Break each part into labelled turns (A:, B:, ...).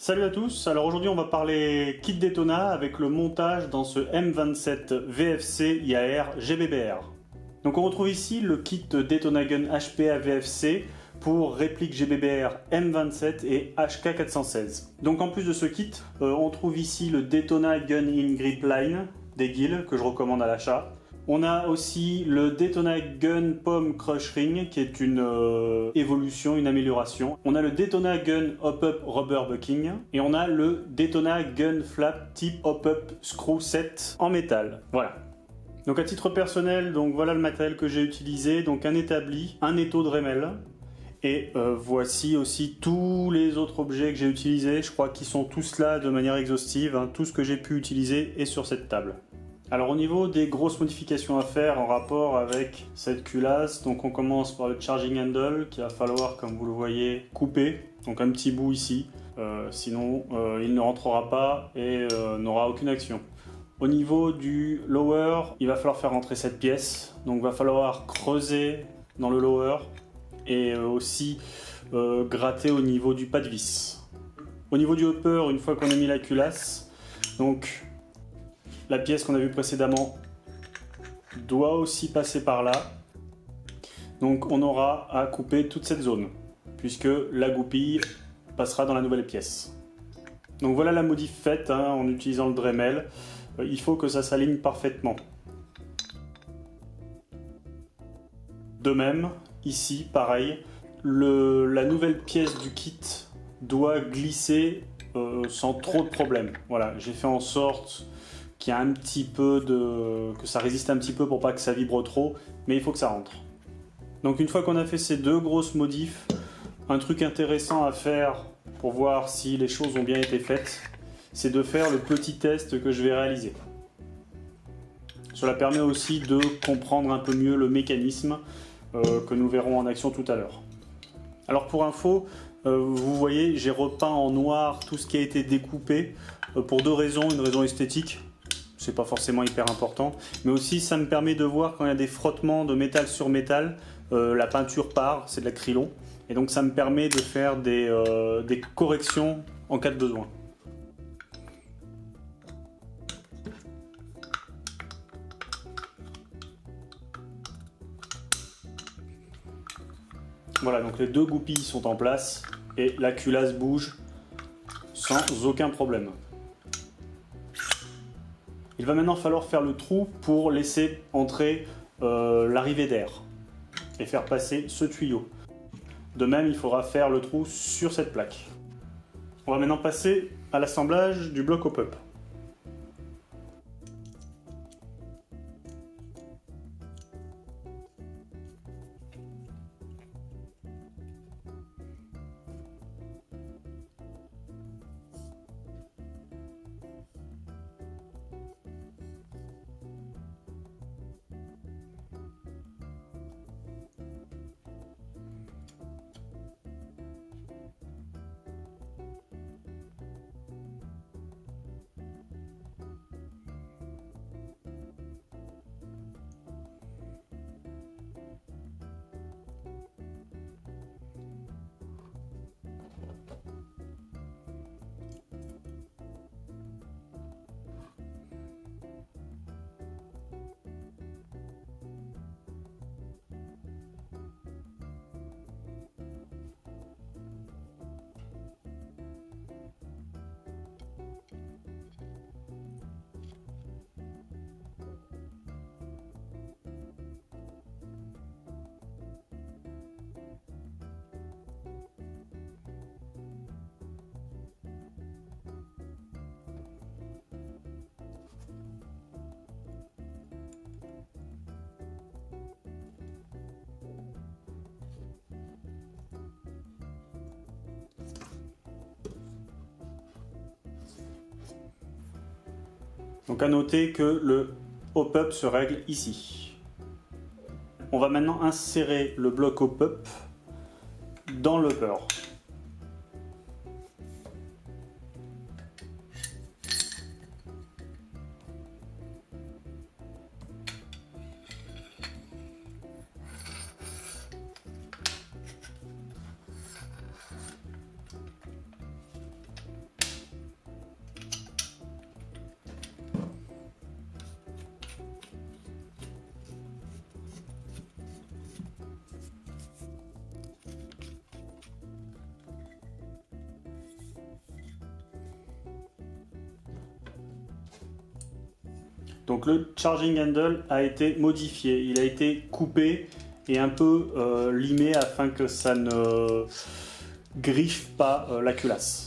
A: Salut à tous, alors aujourd'hui on va parler kit Daytona avec le montage dans ce M27 VFC IAR GBBR. Donc on retrouve ici le kit Daytona Gun HPA VFC pour réplique GBBR M27 et HK416. Donc en plus de ce kit, on trouve ici le Daytona Gun in Grip Line des Gill que je recommande à l'achat. On a aussi le Daytona Gun Pom Crush Ring qui est une évolution, une amélioration. On a le Daytona Gun Hop-Up Rubber Bucking et on a le Daytona Gun Flap Tip Hop-Up Screw Set en métal. Voilà. Donc à titre personnel, donc voilà le matériel que j'ai utilisé. Donc un établi, un étau Dremel. Et voici aussi tous les autres objets que j'ai utilisés. Je crois qu'ils sont tous là de manière exhaustive. Hein. Tout ce que j'ai pu utiliser est sur cette table. Alors au niveau des grosses modifications à faire en rapport avec cette culasse, donc on commence par le charging handle qu'il va falloir, comme vous le voyez, couper. Donc un petit bout ici, sinon il ne rentrera pas et n'aura aucune action. Au niveau du lower, il va falloir faire rentrer cette pièce, donc il va falloir creuser dans le lower et aussi gratter au niveau du pas de vis. Au niveau du hopper, une fois qu'on a mis la culasse, donc la pièce qu'on a vue précédemment doit aussi passer par là. Donc on aura à couper toute cette zone, puisque la goupille passera dans la nouvelle pièce. Donc voilà la modif faite hein, en utilisant le Dremel. Il faut que ça s'aligne parfaitement. De même, ici, pareil, la nouvelle pièce du kit doit glisser sans trop de problèmes. Voilà, j'ai fait en sorte qu'il y a un petit peu que ça résiste un petit peu pour pas que ça vibre trop, mais il faut que ça rentre. Donc une fois qu'on a fait ces deux grosses modifs, un truc intéressant à faire pour voir si les choses ont bien été faites, c'est de faire le petit test que je vais réaliser. Cela permet aussi de comprendre un peu mieux le mécanisme que nous verrons en action tout à l'heure. Alors pour info, vous voyez, j'ai repeint en noir tout ce qui a été découpé pour deux raisons, une raison esthétique. C'est pas forcément hyper important, mais aussi ça me permet de voir quand il y a des frottements de métal sur métal, la peinture part, c'est de l'acrylon, et donc ça me permet de faire des corrections en cas de besoin. Voilà, donc les deux goupilles sont en place et la culasse bouge sans aucun problème. Il va maintenant falloir faire le trou pour laisser entrer l'arrivée d'air et faire passer ce tuyau. De même, il faudra faire le trou sur cette plaque. On va maintenant passer à l'assemblage du bloc hop-up. Donc à noter que le hop-up se règle ici. On va maintenant insérer le bloc hop-up dans le hopper. Donc le charging handle a été modifié, il a été coupé et un peu limé afin que ça ne griffe pas la culasse.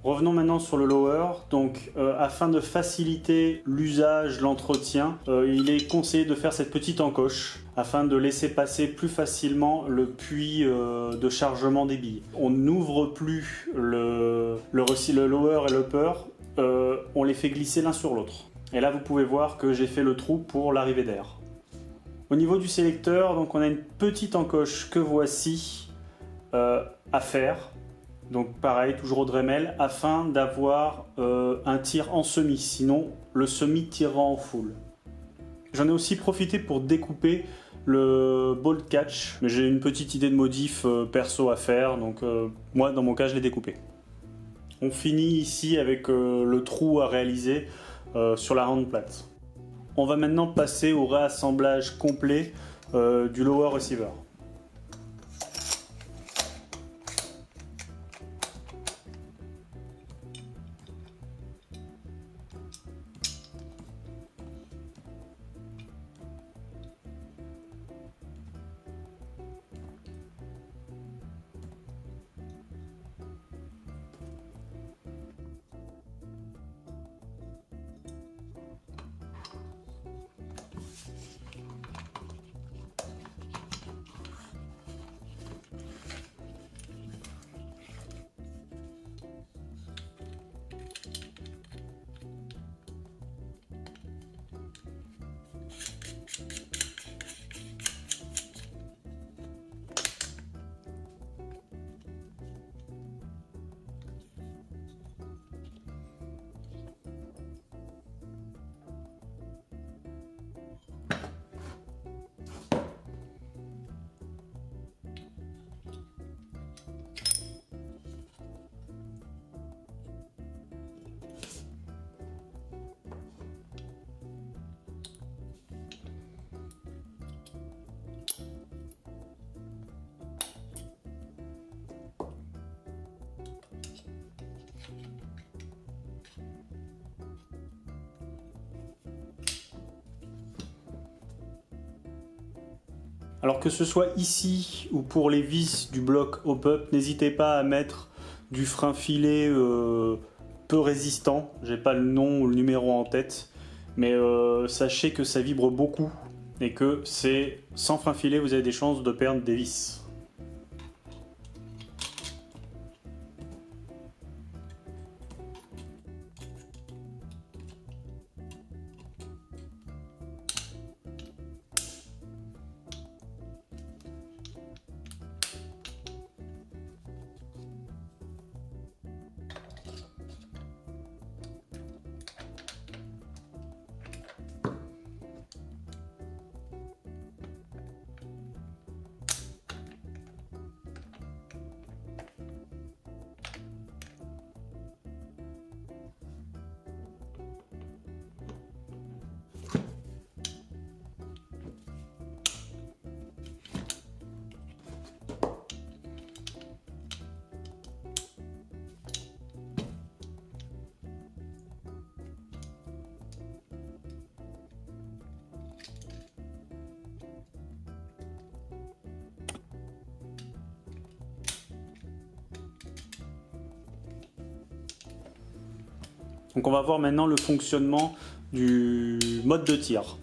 A: Revenons maintenant sur le lower. Donc, afin de faciliter l'usage, l'entretien, il est conseillé de faire cette petite encoche afin de laisser passer plus facilement le puits de chargement des billes. On n'ouvre plus le lower et l'upper, on les fait glisser l'un sur l'autre. Et là, vous pouvez voir que j'ai fait le trou pour l'arrivée d'air. Au niveau du sélecteur, donc on a une petite encoche que voici à faire. Donc pareil, toujours au Dremel, afin d'avoir un tir en semi, sinon le semi tirera en full. J'en ai aussi profité pour découper le bolt catch, mais j'ai une petite idée de modif perso à faire, donc moi dans mon cas je l'ai découpé. On finit ici avec le trou à réaliser sur la handplate. On va maintenant passer au réassemblage complet du lower receiver. Alors que ce soit ici ou pour les vis du bloc hop-up, n'hésitez pas à mettre du frein filet peu résistant. J'ai pas le nom ou le numéro en tête, mais sachez que ça vibre beaucoup et que c'est sans frein filet vous avez des chances de perdre des vis. Donc on va voir maintenant le fonctionnement du mode de tir.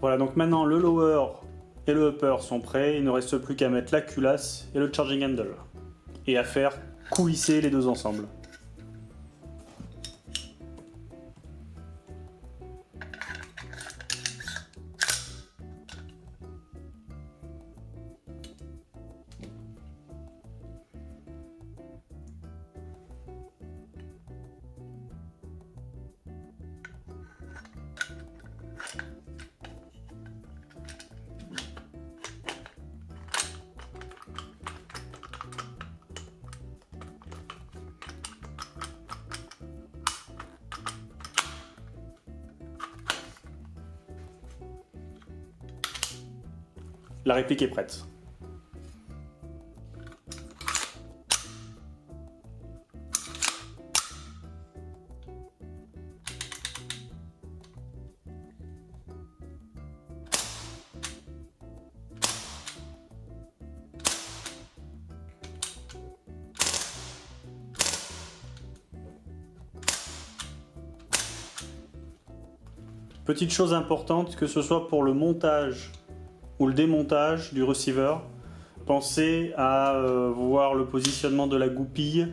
A: Voilà, donc maintenant le lower et le upper sont prêts, il ne reste plus qu'à mettre la culasse et le charging handle. Et à faire coulisser les deux ensemble. La réplique est prête. Petite chose importante, que ce soit pour le montage ou le démontage du receiver, pensez à voir le positionnement de la goupille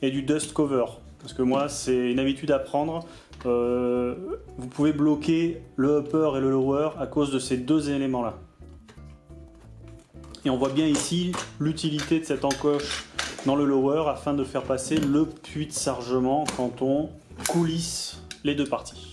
A: et du dust cover. Parce que moi, c'est une habitude à prendre. Vous pouvez bloquer le upper et le lower à cause de ces deux éléments-là. Et on voit bien ici l'utilité de cette encoche dans le lower afin de faire passer le puits de chargement quand on coulisse les deux parties.